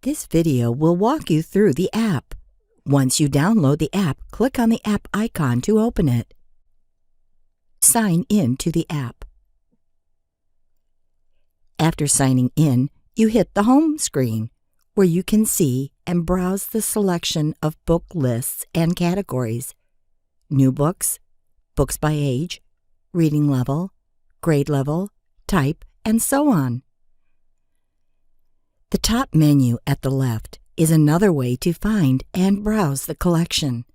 This video will walk you through the app. Once you download the app, click on the app icon to open it. Sign in to the app. After signing in, you hit the home screen, where you can see and browse the selection of book lists and categories: new books, books by age, reading level, grade level, type, and so on. The top menu at the left is another way to find and browse the collection.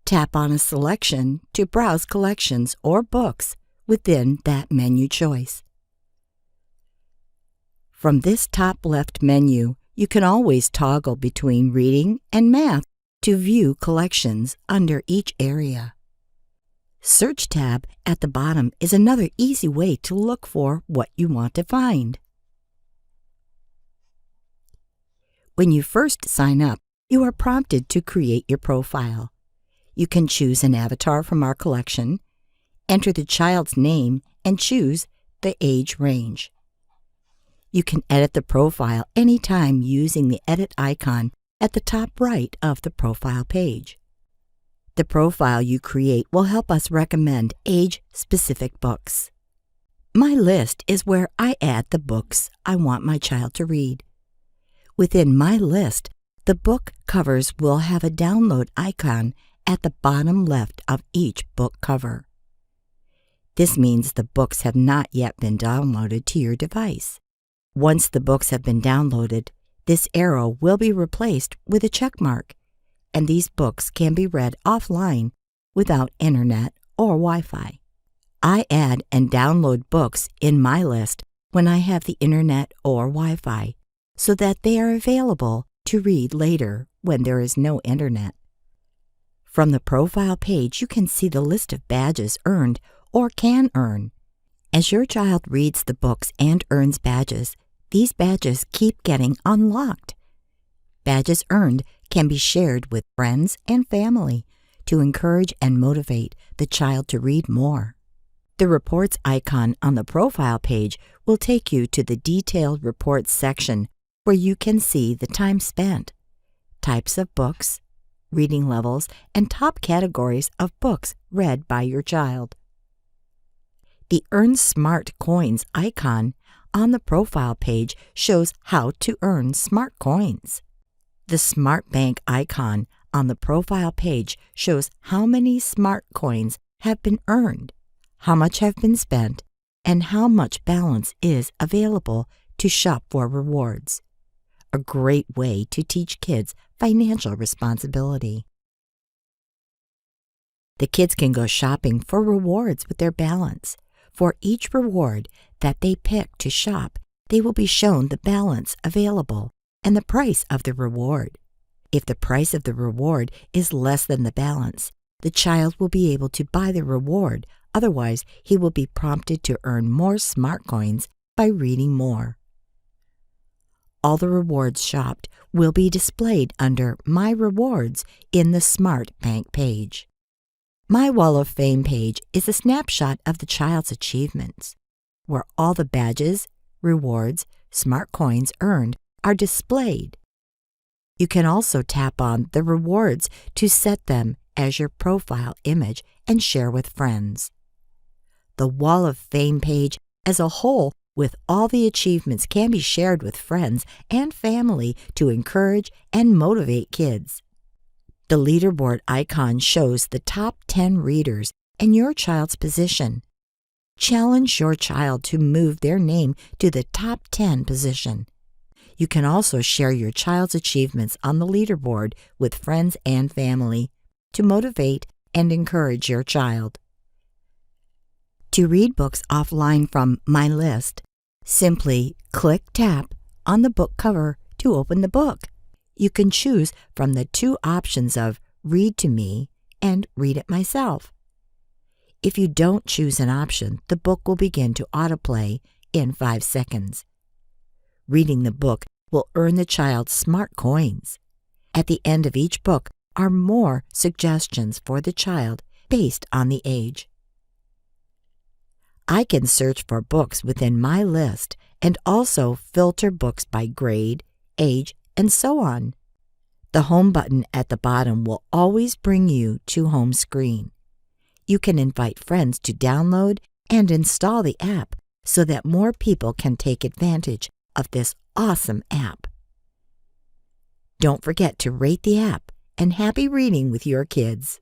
Tap on a selection to browse collections or books within that menu choice. From this top left menu, you can always toggle between reading and math to view collections under each area. Search tab at the bottom is another easy way to look for what you want to find. When you first sign up, you are prompted to create your profile. You can choose an avatar from our collection, enter the child's name, and choose the age range. You can edit the profile anytime using the edit icon at the top right of the profile page. The profile you create will help us recommend age-specific books. My list is where I add the books I want my child to read. Within my list, the book covers will have a download icon at the bottom left of each book cover. This means the books have not yet been downloaded to your device. Once the books have been downloaded, this arrow will be replaced with a check mark, and these books can be read offline without internet or Wi-Fi. I add and download books in my list when I have the internet or Wi-Fi, so that they are available to read later when there is no internet. From the profile page, you can see the list of badges earned or can earn. As your child reads the books and earns badges, these badges keep getting unlocked. Badges earned can be shared with friends and family to encourage and motivate the child to read more. The reports icon on the profile page will take you to the detailed reports section, where you can see the time spent, types of books, reading levels, and top categories of books read by your child. The Earn Smart Coins icon on the profile page shows how to earn smart coins. The Smart Bank icon on the profile page shows how many smart coins have been earned, how much have been spent, and how much balance is available to shop for rewards. A great way to teach kids financial responsibility. The kids can go shopping for rewards with their balance. For each reward that they pick to shop, they will be shown the balance available and the price of the reward. If the price of the reward is less than the balance, the child will be able to buy the reward. Otherwise, he will be prompted to earn more smart coins by reading more. All the rewards shopped will be displayed under My Rewards in the Smart Bank page. My Wall of Fame page is a snapshot of the child's achievements, where all the badges, rewards, smart coins earned are displayed. You can also tap on the rewards to set them as your profile image and share with friends. The Wall of Fame page as a whole with all the achievements can be shared with friends and family to encourage and motivate kids. The leaderboard icon shows the top 10 readers and your child's position. Challenge your child to move their name to the top 10 position. You can also share your child's achievements on the leaderboard with friends and family to motivate and encourage your child. To read books offline from My List, simply tap on the book cover to open the book. You can choose from the two options of Read to Me and Read It Myself. If you don't choose an option, the book will begin to autoplay in 5 seconds. Reading the book will earn the child smart coins. At the end of each book are more suggestions for the child based on the age. I can search for books within my list and also filter books by grade, age, and so on. The home button at the bottom will always bring you to home screen. You can invite friends to download and install the app so that more people can take advantage of this awesome app. Don't forget to rate the app, and happy reading with your kids.